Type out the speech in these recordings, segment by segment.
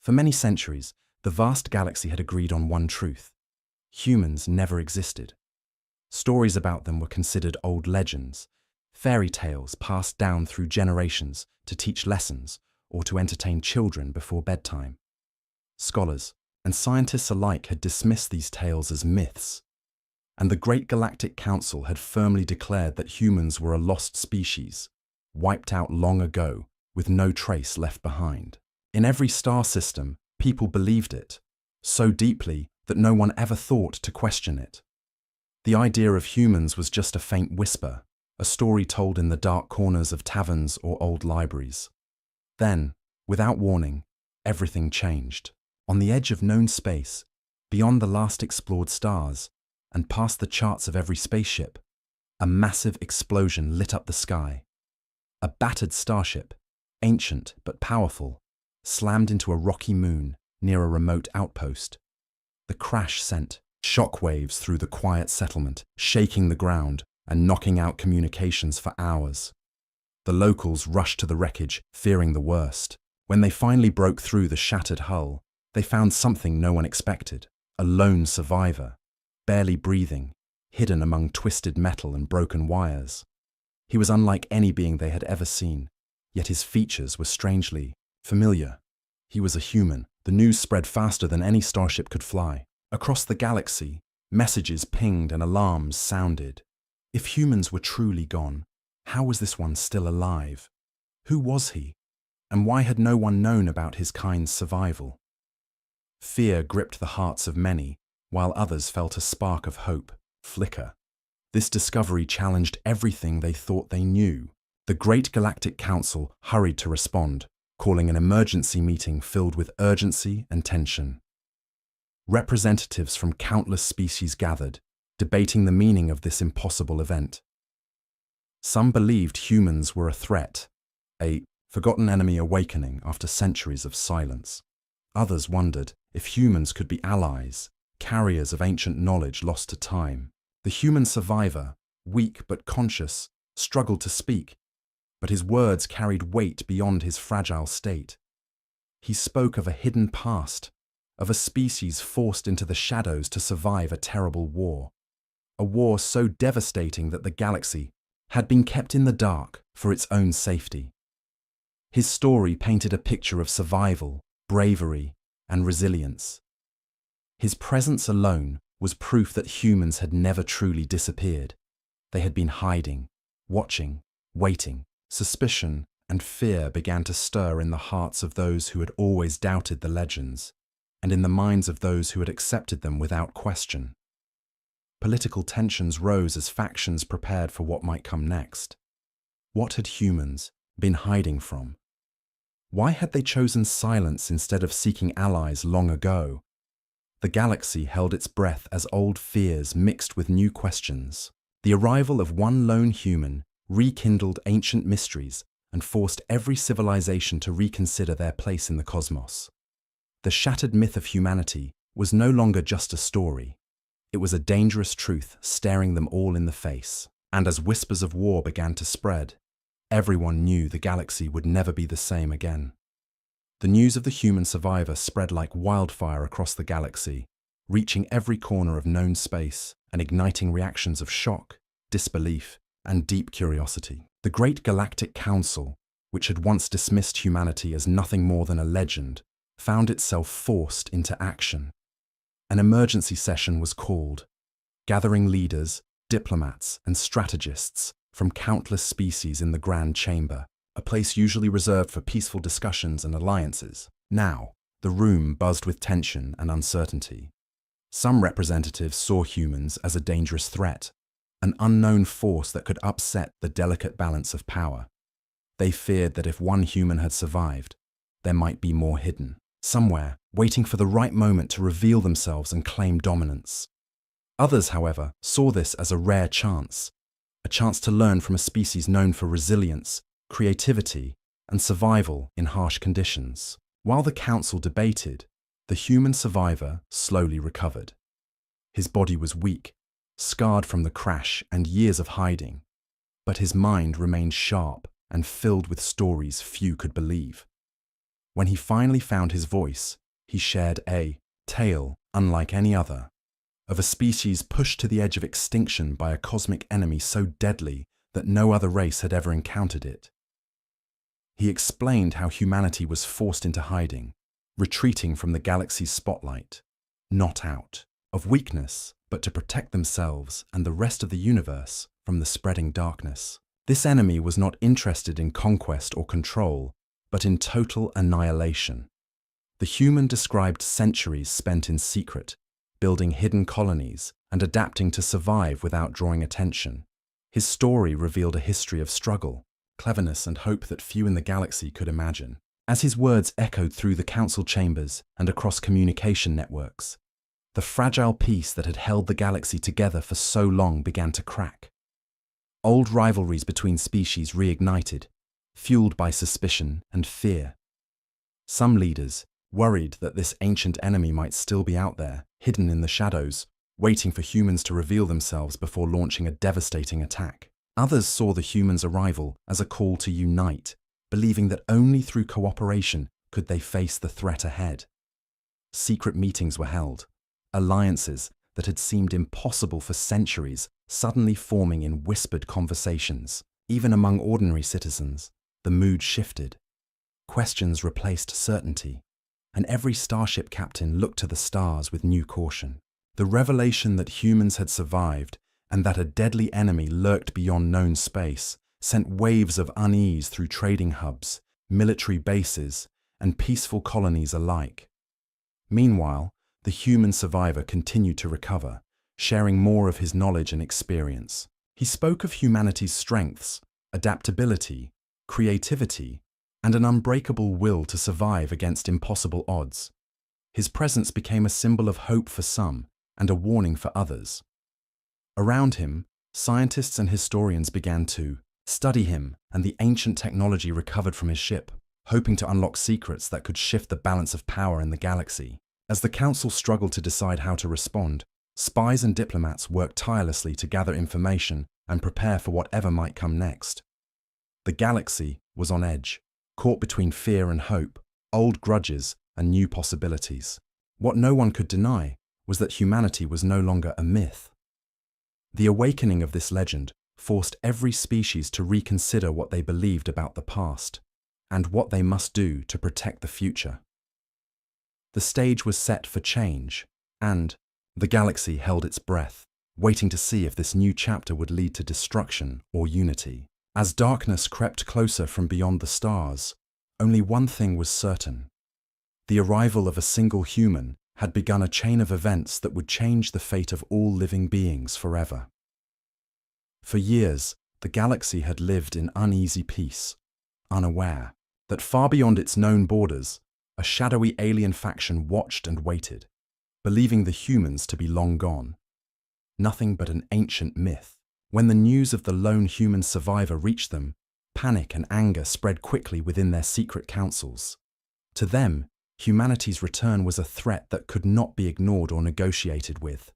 For many centuries, the vast galaxy had agreed on one truth: humans never existed. Stories about them were considered old legends, fairy tales passed down through generations to teach lessons or to entertain children before bedtime. Scholars and scientists alike had dismissed these tales as myths, and the Great Galactic Council had firmly declared that humans were a lost species, wiped out long ago with no trace left behind. In every star system, people believed it, so deeply that no one ever thought to question it. The idea of humans was just a faint whisper, a story told in the dark corners of taverns or old libraries. Then, without warning, everything changed. On the edge of known space, beyond the last explored stars, and past the charts of every spaceship, a massive explosion lit up the sky. A battered starship, ancient but powerful, slammed into a rocky moon near a remote outpost. The crash sent shockwaves through the quiet settlement, shaking the ground and knocking out communications for hours. The locals rushed to the wreckage, fearing the worst. When they finally broke through the shattered hull, they found something no one expected: a lone survivor, barely breathing, hidden among twisted metal and broken wires. He was unlike any being they had ever seen, yet his features were strangely familiar. He was a human. The news spread faster than any starship could fly. Across the galaxy, messages pinged and alarms sounded. If humans were truly gone, how was this one still alive? Who was he? And why had no one known about his kind's survival? Fear gripped the hearts of many, while others felt a spark of hope flicker. This discovery challenged everything they thought they knew. The Great Galactic Council hurried to respond, calling an emergency meeting filled with urgency and tension. Representatives from countless species gathered, debating the meaning of this impossible event. Some believed humans were a threat, a forgotten enemy awakening after centuries of silence. Others wondered if humans could be allies, carriers of ancient knowledge lost to time. The human survivor, weak but conscious, struggled to speak, but his words carried weight beyond his fragile state. He spoke of a hidden past, of a species forced into the shadows to survive a terrible war. A war so devastating that the galaxy had been kept in the dark for its own safety. His story painted a picture of survival, bravery, and resilience. His presence alone was proof that humans had never truly disappeared. They had been hiding, watching, waiting. Suspicion and fear began to stir in the hearts of those who had always doubted the legends, and in the minds of those who had accepted them without question. Political tensions rose as factions prepared for what might come next. What had humans been hiding from? Why had they chosen silence instead of seeking allies long ago? The galaxy held its breath as old fears mixed with new questions. The arrival of one lone human rekindled ancient mysteries and forced every civilization to reconsider their place in the cosmos. The shattered myth of humanity was no longer just a story. It was a dangerous truth staring them all in the face. And as whispers of war began to spread, everyone knew the galaxy would never be the same again. The news of the human survivor spread like wildfire across the galaxy, reaching every corner of known space and igniting reactions of shock, disbelief, and deep curiosity. The Great Galactic Council, which had once dismissed humanity as nothing more than a legend, found itself forced into action. An emergency session was called, gathering leaders, diplomats, and strategists from countless species in the Grand Chamber, a place usually reserved for peaceful discussions and alliances. Now, the room buzzed with tension and uncertainty. Some representatives saw humans as a dangerous threat, an unknown force that could upset the delicate balance of power. They feared that if one human had survived, there might be more hidden, somewhere, waiting for the right moment to reveal themselves and claim dominance. Others, however, saw this as a rare chance, a chance to learn from a species known for resilience, creativity, and survival in harsh conditions. While the council debated, the human survivor slowly recovered. His body was weak, scarred from the crash and years of hiding, but his mind remained sharp and filled with stories few could believe. When he finally found his voice, he shared a tale unlike any other, of a species pushed to the edge of extinction by a cosmic enemy so deadly that no other race had ever encountered it. He explained how humanity was forced into hiding, retreating from the galaxy's spotlight, not out of weakness, but to protect themselves and the rest of the universe from the spreading darkness. This enemy was not interested in conquest or control, but in total annihilation. The human described centuries spent in secret, building hidden colonies and adapting to survive without drawing attention. His story revealed a history of struggle, cleverness, and hope that few in the galaxy could imagine. As his words echoed through the council chambers and across communication networks, the fragile peace that had held the galaxy together for so long began to crack. Old rivalries between species reignited, fueled by suspicion and fear. Some leaders, worried that this ancient enemy might still be out there, hidden in the shadows, waiting for humans to reveal themselves before launching a devastating attack. Others saw the humans' arrival as a call to unite, believing that only through cooperation could they face the threat ahead. Secret meetings were held, alliances that had seemed impossible for centuries suddenly forming in whispered conversations. Even among ordinary citizens, the mood shifted. Questions replaced certainty, and every starship captain looked to the stars with new caution. The revelation that humans had survived and that a deadly enemy lurked beyond known space sent waves of unease through trading hubs, military bases, and peaceful colonies alike. Meanwhile, the human survivor continued to recover, sharing more of his knowledge and experience. He spoke of humanity's strengths, adaptability, creativity, and an unbreakable will to survive against impossible odds. His presence became a symbol of hope for some and a warning for others. Around him, scientists and historians began to study him and the ancient technology recovered from his ship, hoping to unlock secrets that could shift the balance of power in the galaxy. As the council struggled to decide how to respond, spies and diplomats worked tirelessly to gather information and prepare for whatever might come next. The galaxy was on edge, caught between fear and hope, old grudges and new possibilities. What no one could deny was that humanity was no longer a myth. The awakening of this legend forced every species to reconsider what they believed about the past and what they must do to protect the future. The stage was set for change, and the galaxy held its breath, waiting to see if this new chapter would lead to destruction or unity. As darkness crept closer from beyond the stars, only one thing was certain. The arrival of a single human had begun a chain of events that would change the fate of all living beings forever. For years, the galaxy had lived in uneasy peace, unaware that far beyond its known borders, a shadowy alien faction watched and waited, believing the humans to be long gone. Nothing but an ancient myth. When the news of the lone human survivor reached them, panic and anger spread quickly within their secret councils. To them, humanity's return was a threat that could not be ignored or negotiated with.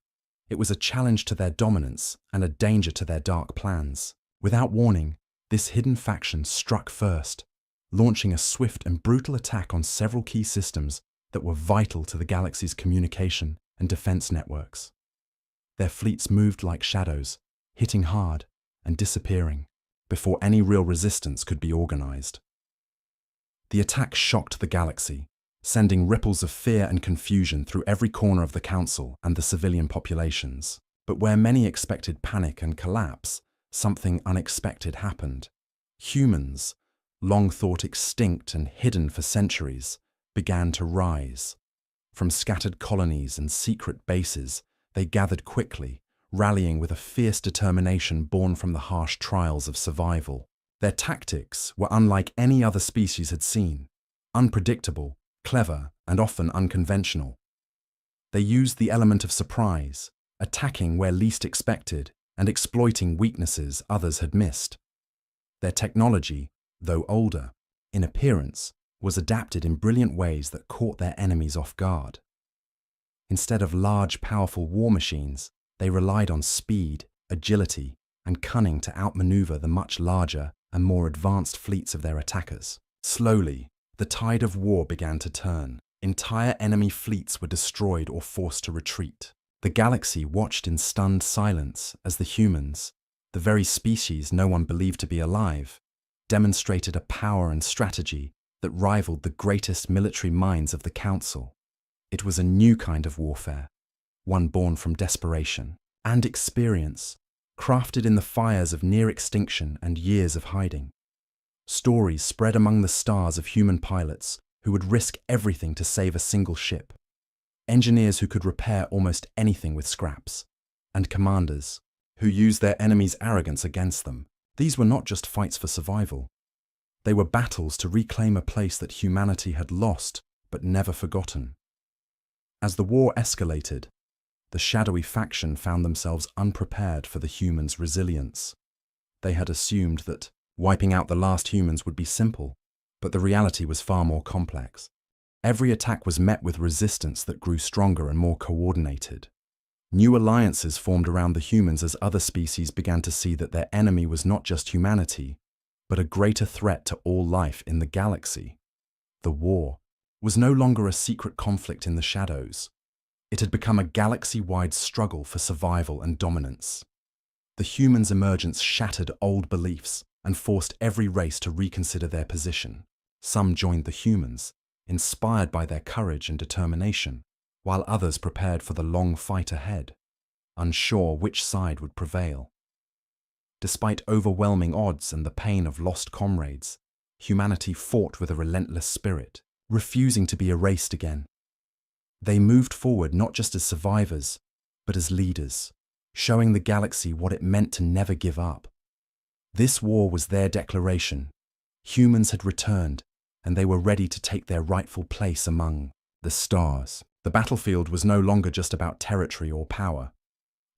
It was a challenge to their dominance and a danger to their dark plans. Without warning, this hidden faction struck first, launching a swift and brutal attack on several key systems that were vital to the galaxy's communication and defense networks. Their fleets moved like shadows, hitting hard and disappearing before any real resistance could be organized. The attack shocked the galaxy, sending ripples of fear and confusion through every corner of the council and the civilian populations. But where many expected panic and collapse, something unexpected happened. Humans, long thought extinct and hidden for centuries, began to rise. From scattered colonies and secret bases, they gathered quickly, rallying with a fierce determination born from the harsh trials of survival. Their tactics were unlike any other species had seen, unpredictable, clever, and often unconventional. They used the element of surprise, attacking where least expected and exploiting weaknesses others had missed. Their technology, though older, in appearance, was adapted in brilliant ways that caught their enemies off guard. Instead of large, powerful war machines, they relied on speed, agility, and cunning to outmaneuver the much larger and more advanced fleets of their attackers. Slowly, the tide of war began to turn. Entire enemy fleets were destroyed or forced to retreat. The galaxy watched in stunned silence as the humans, the very species no one believed to be alive, demonstrated a power and strategy that rivaled the greatest military minds of the Council. It was a new kind of warfare, one born from desperation and experience, crafted in the fires of near extinction and years of hiding. Stories spread among the stars of human pilots who would risk everything to save a single ship, engineers who could repair almost anything with scraps, and commanders who used their enemies' arrogance against them. These were not just fights for survival. They were battles to reclaim a place that humanity had lost but never forgotten. As the war escalated, the shadowy faction found themselves unprepared for the humans' resilience. They had assumed that wiping out the last humans would be simple, but the reality was far more complex. Every attack was met with resistance that grew stronger and more coordinated. New alliances formed around the humans as other species began to see that their enemy was not just humanity, but a greater threat to all life in the galaxy. The war was no longer a secret conflict in the shadows. It had become a galaxy-wide struggle for survival and dominance. The humans' emergence shattered old beliefs and forced every race to reconsider their position. Some joined the humans, inspired by their courage and determination, while others prepared for the long fight ahead, unsure which side would prevail. Despite overwhelming odds and the pain of lost comrades, humanity fought with a relentless spirit, refusing to be erased again. They moved forward not just as survivors, but as leaders, showing the galaxy what it meant to never give up. This war was their declaration. Humans had returned, and they were ready to take their rightful place among the stars. The battlefield was no longer just about territory or power.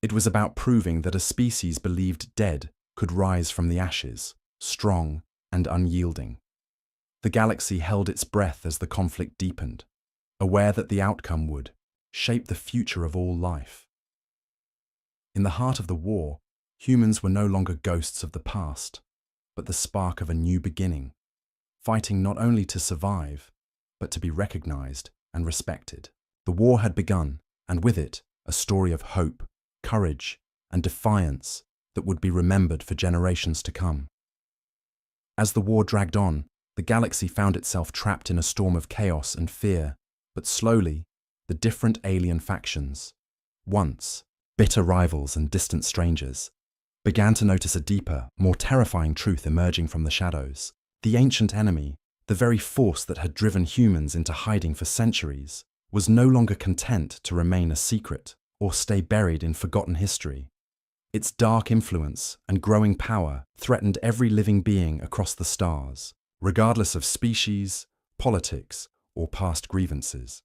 It was about proving that a species believed dead could rise from the ashes, strong and unyielding. The galaxy held its breath as the conflict deepened, aware that the outcome would shape the future of all life. In the heart of the war, humans were no longer ghosts of the past, but the spark of a new beginning, fighting not only to survive, but to be recognized and respected. The war had begun, and with it, a story of hope, courage, and defiance that would be remembered for generations to come. As the war dragged on, the galaxy found itself trapped in a storm of chaos and fear, but slowly, the different alien factions, once bitter rivals and distant strangers, began to notice a deeper, more terrifying truth emerging from the shadows. The ancient enemy, the very force that had driven humans into hiding for centuries, was no longer content to remain a secret or stay buried in forgotten history. Its dark influence and growing power threatened every living being across the stars, regardless of species, politics, or past grievances.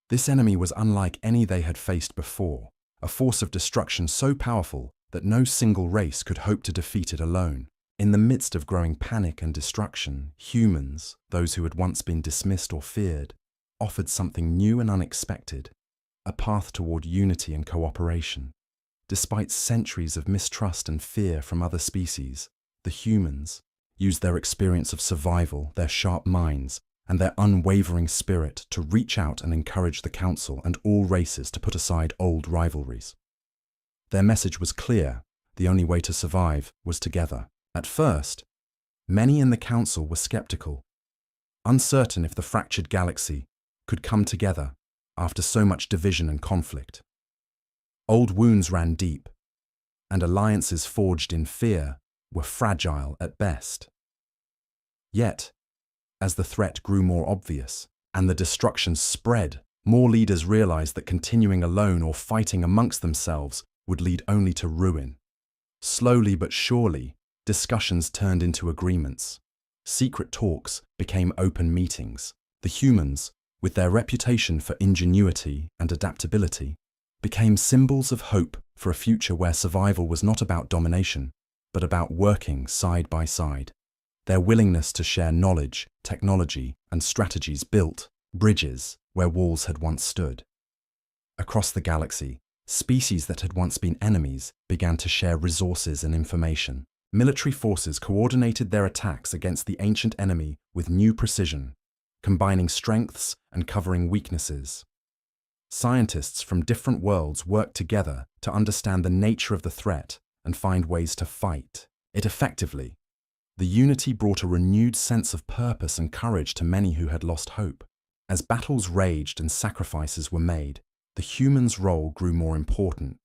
This enemy was unlike any they had faced before, a force of destruction so powerful that no single race could hope to defeat it alone. In the midst of growing panic and destruction, humans, those who had once been dismissed or feared, offered something new and unexpected, a path toward unity and cooperation. Despite centuries of mistrust and fear from other species, the humans used their experience of survival, their sharp minds, and their unwavering spirit to reach out and encourage the Council and all races to put aside old rivalries. Their message was clear: the only way to survive was together. At first, many in the Council were skeptical, uncertain if the fractured galaxy could come together after so much division and conflict. Old wounds ran deep, and alliances forged in fear were fragile at best. Yet, as the threat grew more obvious and the destruction spread, more leaders realized that continuing alone or fighting amongst themselves would lead only to ruin. Slowly but surely, discussions turned into agreements. Secret talks became open meetings. The humans, with their reputation for ingenuity and adaptability, became symbols of hope for a future where survival was not about domination, but about working side by side. Their willingness to share knowledge, technology, and strategies built bridges where walls had once stood. Across the galaxy, species that had once been enemies began to share resources and information. Military forces coordinated their attacks against the ancient enemy with new precision, combining strengths and covering weaknesses. Scientists from different worlds worked together to understand the nature of the threat and find ways to fight it effectively. The unity brought a renewed sense of purpose and courage to many who had lost hope. As battles raged and sacrifices were made, the humans' role grew more important,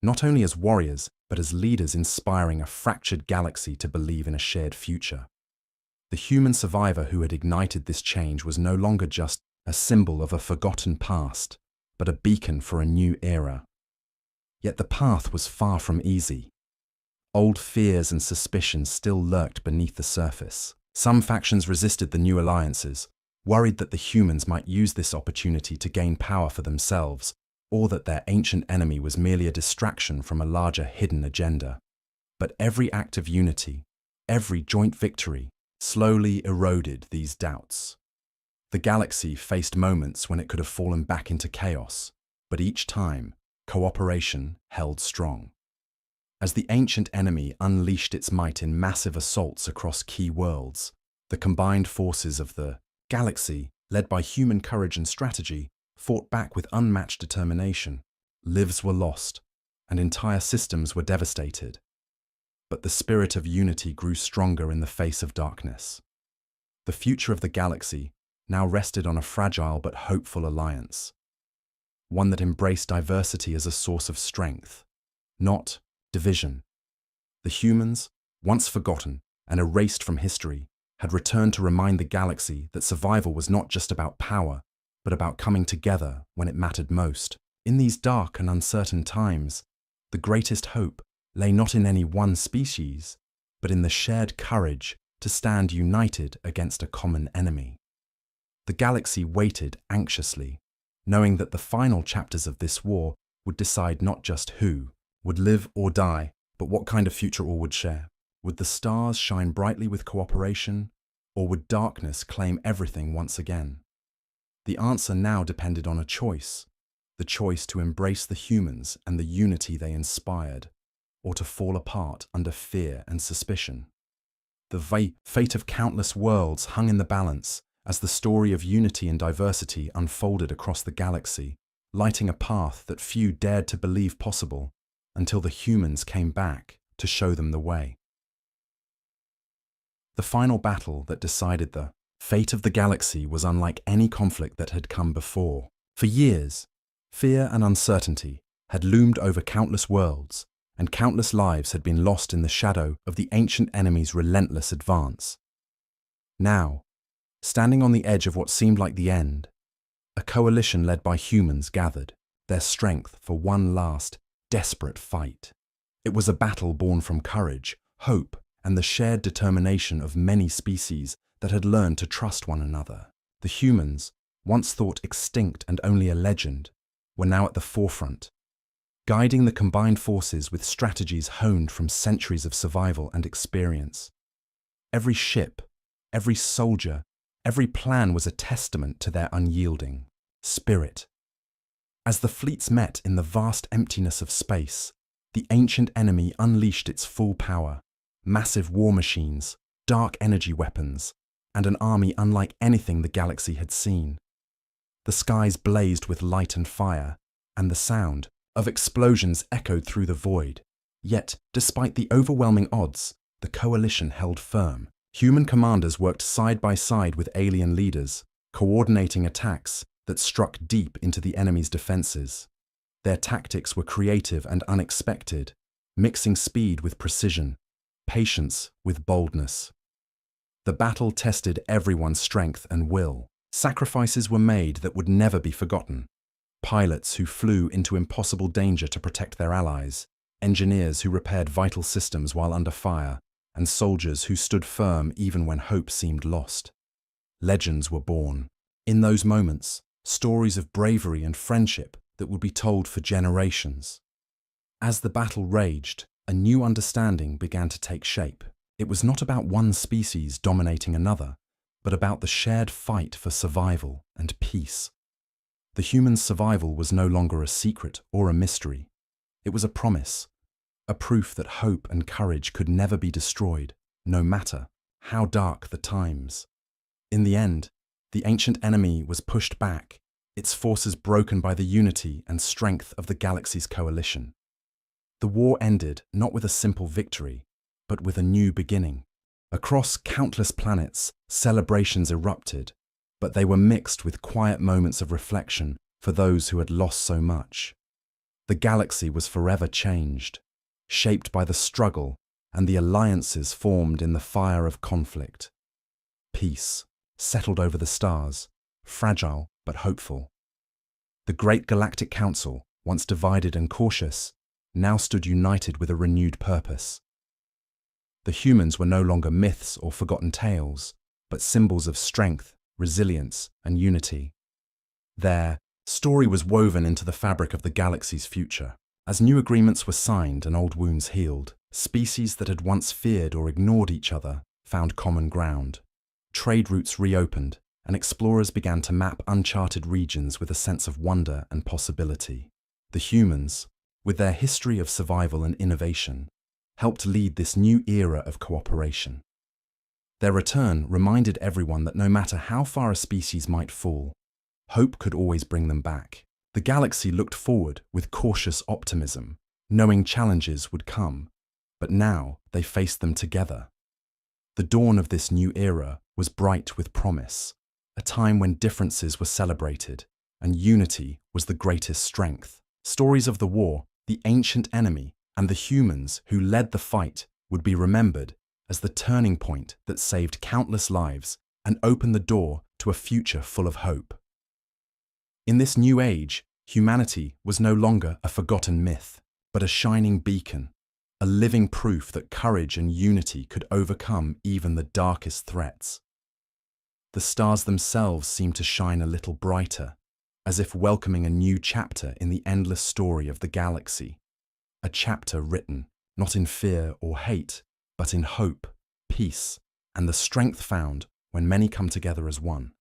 not only as warriors, but as leaders inspiring a fractured galaxy to believe in a shared future. The human survivor who had ignited this change was no longer just a symbol of a forgotten past, but a beacon for a new era. Yet the path was far from easy. Old fears and suspicions still lurked beneath the surface. Some factions resisted the new alliances, worried that the humans might use this opportunity to gain power for themselves, or that their ancient enemy was merely a distraction from a larger hidden agenda. But every act of unity, every joint victory, slowly eroded these doubts. The galaxy faced moments when it could have fallen back into chaos, but each time, cooperation held strong. As the ancient enemy unleashed its might in massive assaults across key worlds, the combined forces of the galaxy, led by human courage and strategy, fought back with unmatched determination. Lives were lost, and entire systems were devastated. But the spirit of unity grew stronger in the face of darkness. The future of the galaxy now rested on a fragile but hopeful alliance, one that embraced diversity as a source of strength, not division. The humans, once forgotten and erased from history, had returned to remind the galaxy that survival was not just about power, but about coming together when it mattered most. In these dark and uncertain times, the greatest hope lay not in any one species, but in the shared courage to stand united against a common enemy. The galaxy waited anxiously, knowing that the final chapters of this war would decide not just who would live or die, but what kind of future all would share. Would the stars shine brightly with cooperation, or would darkness claim everything once again? The answer now depended on a choice, the choice to embrace the humans and the unity they inspired, or to fall apart under fear and suspicion. The fate of countless worlds hung in the balance as the story of unity and diversity unfolded across the galaxy, lighting a path that few dared to believe possible until the humans came back to show them the way. The final battle that decided the fate of the galaxy was unlike any conflict that had come before. For years, fear and uncertainty had loomed over countless worlds, and countless lives had been lost in the shadow of the ancient enemy's relentless advance. Now, standing on the edge of what seemed like the end, a coalition led by humans gathered, their strength for one last, desperate fight. It was a battle born from courage, hope, and the shared determination of many species that had learned to trust one another. The humans, once thought extinct and only a legend, were now at the forefront, guiding the combined forces with strategies honed from centuries of survival and experience. Every ship, every soldier, every plan was a testament to their unyielding spirit. As the fleets met in the vast emptiness of space, the ancient enemy unleashed its full power, massive war machines, dark energy weapons, and an army unlike anything the galaxy had seen. The skies blazed with light and fire, and the sound of explosions echoed through the void. Yet, despite the overwhelming odds, the coalition held firm. Human commanders worked side by side with alien leaders, coordinating attacks that struck deep into the enemy's defenses. Their tactics were creative and unexpected, mixing speed with precision, patience with boldness. The battle tested everyone's strength and will. Sacrifices were made that would never be forgotten. Pilots who flew into impossible danger to protect their allies, engineers who repaired vital systems while under fire, and soldiers who stood firm even when hope seemed lost. Legends were born. In those moments, stories of bravery and friendship that would be told for generations. As the battle raged, a new understanding began to take shape. It was not about one species dominating another, but about the shared fight for survival and peace. The human survival was no longer a secret or a mystery. It was a promise, a proof that hope and courage could never be destroyed, no matter how dark the times. In the end, The ancient enemy was pushed back, its forces broken by the unity and strength of the galaxy's coalition. The war ended not with a simple victory, but with a new beginning. Across countless planets, celebrations erupted, but they were mixed with quiet moments of reflection for those who had lost so much. The galaxy was forever changed, shaped by the struggle and the alliances formed in the fire of conflict. Peace settled over the stars, fragile but hopeful. The Great Galactic Council, once divided and cautious, now stood united with a renewed purpose. The humans were no longer myths or forgotten tales, but symbols of strength, resilience, and unity. Their story was woven into the fabric of the galaxy's future. As new agreements were signed and old wounds healed, species that had once feared or ignored each other found common ground. Trade routes reopened, and explorers began to map uncharted regions with a sense of wonder and possibility. The humans, with their history of survival and innovation, helped lead this new era of cooperation. Their return reminded everyone that no matter how far a species might fall, hope could always bring them back. The galaxy looked forward with cautious optimism, knowing challenges would come, but now they faced them together. The dawn of this new era was bright with promise, a time when differences were celebrated and unity was the greatest strength. Stories of the war, the ancient enemy, and the humans who led the fight would be remembered as the turning point that saved countless lives and opened the door to a future full of hope. In this new age, humanity was no longer a forgotten myth, but a shining beacon, a living proof that courage and unity could overcome even the darkest threats. The stars themselves seemed to shine a little brighter, as if welcoming a new chapter in the endless story of the galaxy. A chapter written not in fear or hate, but in hope, peace, and the strength found when many come together as one.